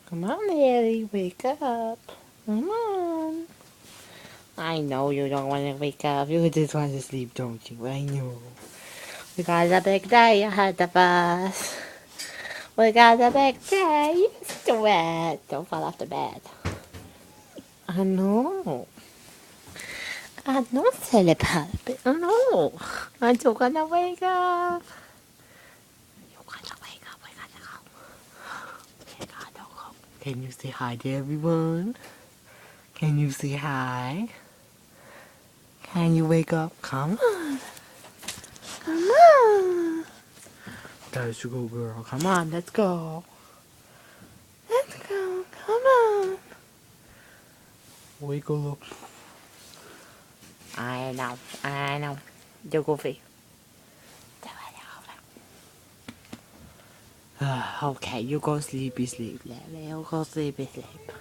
Come on, Ellie, wake up. Come on. I know you don't want to wake up. You just want to sleep, don't you? I know. We got a big day ahead of us. We got a big day. Let's do it. Don't fall off the bed. I know. I know, silly puppy. I know. Aren't you gonna wake up? You gotta wake up. We gotta go. We gotta go. Can you say hi to everyone? Can you say hi? Can you wake up? Come on. Come on. There's you go, girl. Come on, let's go. Let's go. Come on. Wake up. I know. I know. You're goofy. Okay, you go sleepy sleep, Lily. You go sleepy sleep.